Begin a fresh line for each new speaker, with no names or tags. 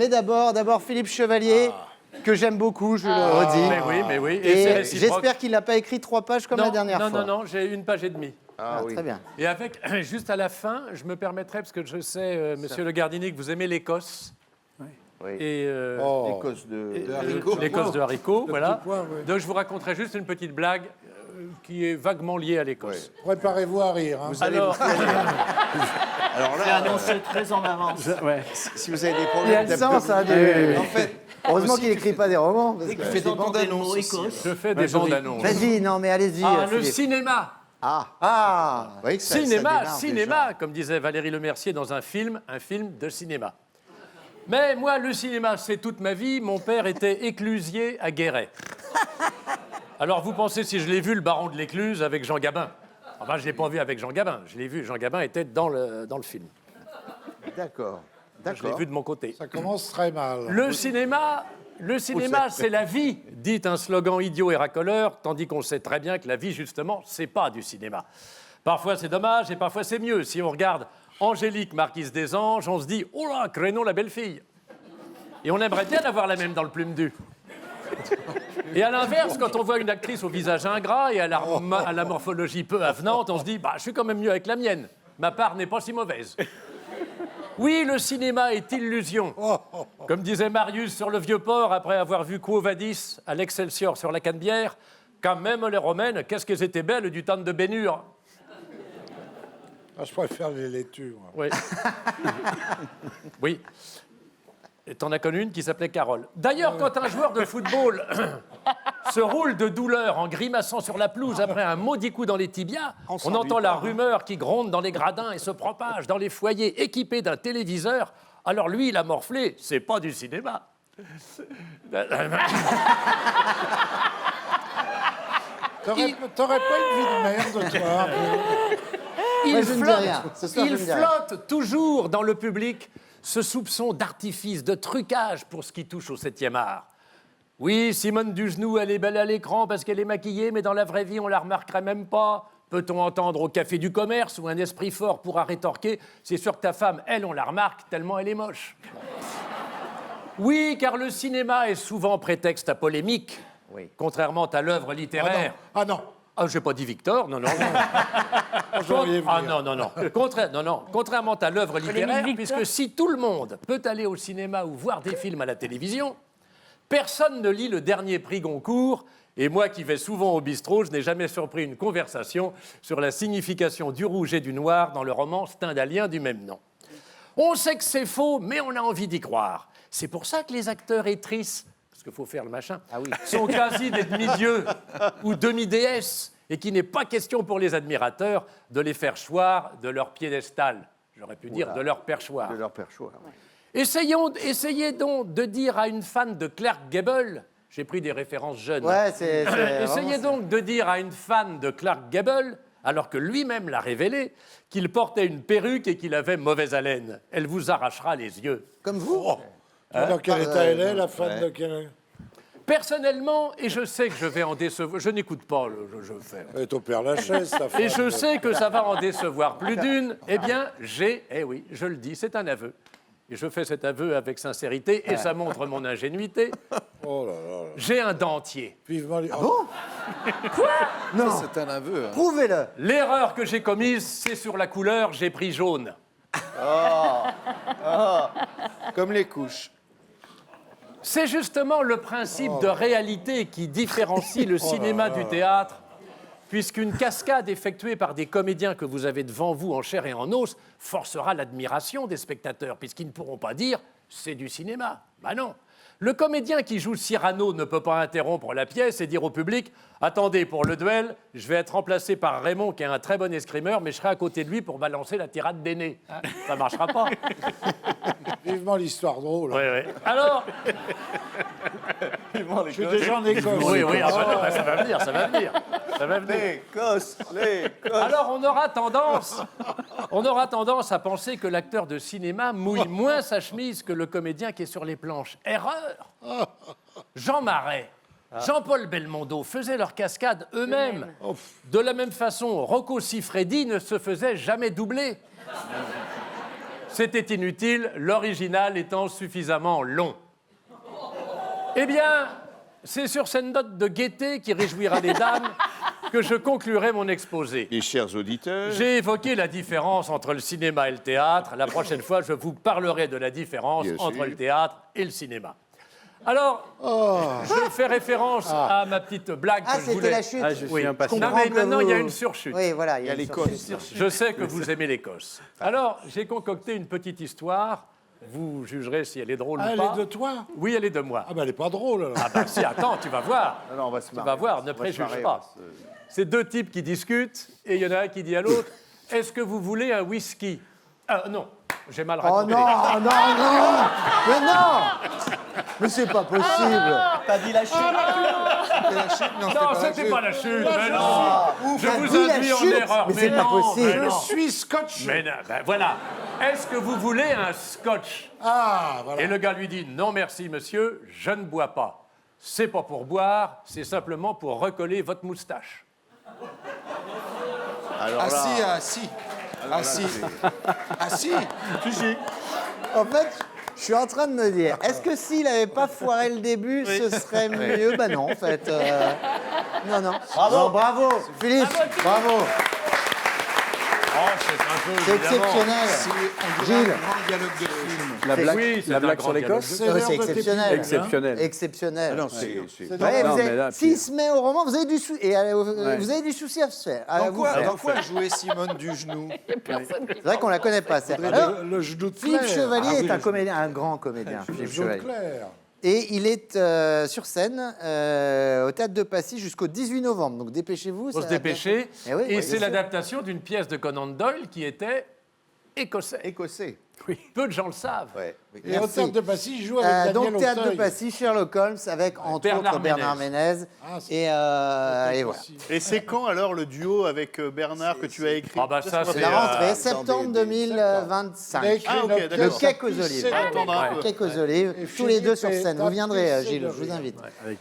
Mais d'abord Philippe Chevalier, que j'aime beaucoup, je le redis.
Mais oui.
Et
c'est réciproque.
j'espère qu'il n'a pas écrit 3 pages comme la dernière fois.
Non, j'ai 1 page et demie.
Oui. Très bien.
Et avec, juste à la fin, je me permettrai, parce que je sais, monsieur Le Gardini, que vous aimez l'Écosse.
Oui.
Et
L'écosse de haricots.
l'Écosse de haricots, voilà.
petits pois, ouais.
Donc je vous raconterai juste une petite blague qui est vaguement liée à l'Écosse.
Préparez-vous à rire. Hein.
Alors,
Alors
C'est
là,
annoncé très en avance.
si vous avez des
Il a
problèmes
le sens, hein,
En fait,
Heureusement
aussi,
qu'il n'écrit pas des romans. parce
Dès
que-
que
fais des
vous entendez le mot
bandes-annonces aussi,
Écosse,
je fais des bandes annonces.
Vas-y, non mais allez-y.
Ah, le
Philippe.
cinéma.
Ah
vous voyez que ça
Cinéma,
démarre
cinéma,
déjà.
comme disait Valérie Lemercier dans un film de cinéma. Mais moi, le cinéma, c'est toute ma vie. Mon père était éclusier à Guéret. Alors, vous pensez si je l'ai vu, le baron de l'Écluse, avec Jean Gabin? Enfin, je ne l'ai pas vu avec Jean Gabin. Je l'ai vu, Jean Gabin était dans le film.
D'accord.
Je l'ai vu de mon côté.
Ça commence très mal.
Le cinéma, c'est la vie, dit un slogan idiot et racoleur, tandis qu'on sait très bien que la vie, justement, c'est pas du cinéma. Parfois, c'est dommage et parfois, c'est mieux. Si on regarde Angélique, marquise des Anges, on se dit « Oh là, crénon la belle fille !» Et on aimerait bien avoir la même dans le plume du. Et à l'inverse, quand on voit une actrice au visage ingrat et à la morphologie peu avenante, on se dit « Bah, je suis quand même mieux avec la mienne. Ma part n'est pas si mauvaise. » Oui, le cinéma est illusion. Comme disait Marius sur le Vieux-Port, après avoir vu Quo Vadis à l'Excelsior sur la Canebière, quand même les Romaines, qu'est-ce qu'elles étaient belles du temps de Bénure.
Ah, je préfère les laitues, moi.
Oui. Oui. Et t'en as connu une qui s'appelait Carole. D'ailleurs, quand un joueur de football se roule de douleur en grimaçant sur la pelouse après un maudit coup dans les tibias, on entend la rumeur qui gronde dans les gradins et se propage dans les foyers équipés d'un téléviseur. Alors lui, il a morflé, c'est pas du cinéma.
T'aurais pas une vie de merde, toi.
Il
Moi, je ne dis rien. Ce soir,
il
je ne dis rien.
flotte toujours dans le public ce soupçon d'artifice, de trucage pour ce qui touche au 7e art. Oui, Simone Dugenou, elle est belle à l'écran parce qu'elle est maquillée, mais dans la vraie vie, on la remarquerait même pas. Peut-on entendre au café du commerce où un esprit fort pourra rétorquer « C'est sûr que ta femme, elle, on la remarque tellement elle est moche. » Oui, car le cinéma est souvent prétexte à polémique, contrairement à l'œuvre littéraire.
Ah non.
Ah, j'ai pas dit Victor, non.
J'aurais
Ah
vu.
non. Contrairement à l'œuvre littéraire,
Victor.
puisque si tout le monde peut aller au cinéma ou voir des films à la télévision, personne ne lit le dernier prix Goncourt. Et moi qui vais souvent au bistrot, je n'ai jamais surpris une conversation sur la signification du rouge et du noir dans le roman stendhalien du même nom. On sait que c'est faux, mais on a envie d'y croire. C'est pour ça que les acteurs actrices, parce qu'il faut faire le machin, sont quasi des demi-dieux ou demi-déesses, et qu'il n'est pas question pour les admirateurs de les faire choir de leur piédestal. J'aurais pu dire de leur perchoir.
De leur perchoir.
Essayez donc de dire à une fan de Clark Gable, j'ai pris des références jeunes,
Ouais, c'est
essayez donc de dire à une fan de Clark Gable, alors que lui-même l'a révélé, qu'il portait une perruque et qu'il avait mauvaise haleine. Elle vous arrachera les yeux.
Comme vous.
Dans quel état elle est, la femme de quel...
Personnellement, et je sais que je vais en décevoir, je n'écoute pas, je fais.
Elle est au Père Lachaise, ta femme.
Et je sais que ça va en décevoir plus d'une. Eh bien, oui, je le dis, c'est un aveu. Et je fais cet aveu avec sincérité, et ça montre mon ingénuité.
Oh là là.
J'ai un dentier.
Vivement les...
Non,
C'est un aveu. Hein.
prouvez-le.
L'erreur que j'ai commise, c'est sur la couleur, j'ai pris jaune.
Comme les couches.
C'est justement le principe de réalité qui différencie le cinéma du théâtre, puisqu'une cascade effectuée par des comédiens que vous avez devant vous en chair et en os forcera l'admiration des spectateurs, puisqu'ils ne pourront pas dire « c'est du cinéma ». Ben non. Le comédien qui joue Cyrano ne peut pas interrompre la pièce et dire au public « Attendez, pour le duel, je vais être remplacé par Raymond, qui est un très bon escrimeur, mais je serai à côté de lui pour balancer la tirade d'aîné. Hein, ça ne marchera pas. »
Vivement l'histoire drôle.
Oui. Alors,
Je suis déjà en Écosse.
oui, ah bah non, bah ça va venir.
L'Écosse.
Alors, on aura tendance à penser que l'acteur de cinéma mouille moins sa chemise que le comédien qui est sur les planches. Erreur. Jean Marais, Jean-Paul Belmondo faisaient leur cascade eux-mêmes. De la même façon, Rocco Siffredi ne se faisait jamais doubler. C'était inutile, l'original étant suffisamment long. Eh bien, c'est sur cette note de gaieté qui réjouira les dames que je conclurai mon exposé.
Et chers auditeurs,
J'ai évoqué la différence entre le cinéma et le théâtre. La prochaine fois, je vous parlerai de la différence
Bien
entre
sûr.
le théâtre et le cinéma. Alors, je fais référence à ma petite blague
Ah,
que je
c'était
voulais...
la chute.
Ah, je suis impatient.
Non, mais maintenant, il y a une surchute.
Oui, voilà.
Il y a
une
l'Écosse.
surchute.
Je sais que vous aimez l'Écosse. Alors, j'ai concocté une petite histoire. Vous jugerez si elle est drôle
Ah,
ou
elle
pas.
est de toi?
Oui, elle est de moi.
Ah, ben elle est pas drôle, alors.
Ah bah si, attends, tu vas voir.
Non, on va se
Tu
marrer.
vas voir, ne
On va se
préjuge
marrer,
pas.
on va se-
C'est deux types qui discutent et il y en a un qui dit à l'autre « Est-ce que vous voulez un whisky ?» Ah non, j'ai mal
Oh
raconté.
non, non, non. Mais non. Mais c'est pas possible.
T'as dit la chute.
Non, c'était pas la chute, mais non. Je
T'as
vous
dit la
induis en
chute,
erreur,
mais c'est pas
non,
possible.
mais
Je
non.
suis scotch.
Mais non, ben voilà. Est-ce que vous voulez un scotch?
Ah, voilà.
Et le gars lui dit « Non merci monsieur, je ne bois pas. C'est pas pour boire, c'est simplement pour recoller votre moustache.
alors là,
Ah si. Ah si. Ah si.
En fait, je suis en train de me dire, est-ce que s'il n'avait pas foiré le début, ce serait mieux? Bah non, en fait. Non, non.
Bravo.
Non, bravo, Philippe. Bravo.
Oh, c'est un peu,
C'est
évidemment.
exceptionnel.
C'est on dirait
Gilles.
un grand dialogue de film.
la blague,
Oui, c'est
la
un
blague
grand
sur l'Écosse,
C'est
Ouais,
l'heure
c'est
de tes
exceptionnel.
pipes, hein.
exceptionnel.
Exceptionnel.
Non, c'est.
Ouais,
Non,
vous
mais
avez-
là,
S'il
puis-
se met au roman, vous avez du, vous avez du souci à se faire. à vous faire.
Dans quoi jouer Simone Dugenou?
C'est vrai qu'on la connaît pas. Alors,
Le genou de
Philippe
Claire.
Chevalier
Ah oui,
est un
le
comédien, un grand comédien.
genou
Philippe
de
Chevalier.
Claire.
Et il est sur scène au Théâtre de Passy jusqu'au 18 novembre. Donc dépêchez-vous.
Il faut
ça
se
va
dépêcher.
bientôt. Eh oui,
et
oui,
c'est
bien sûr.
l'adaptation d'une pièce de Conan Doyle qui était écossais.
Écossais.
Peu de gens le savent.
Ouais.
Et au
Merci.
Théâtre de Passy, il joue avec Daniel
donc Théâtre de
Auteuil.
Passy, Sherlock Holmes, avec entre
Bernard
autres Bernard Ménez.
Ah, c'est-
Et voilà.
Aussi.
Et c'est quand alors le duo avec Bernard que tu as écrit?
Ah bah ça,
C'est
c'est
la rentrée,
dans
septembre
des-
2025.
Il a écrit
Ah, ok,
une
d'accord.
pièce
Le Quai aux
à
Olives.
pisser
Attendra un
dedans.
peu.
Quelques olives,
Et
tous les deux
Philippe
sur scène.
est
Vous viendrez,
tapissé
Gilles,
de
je vous
rire.
invite.
avec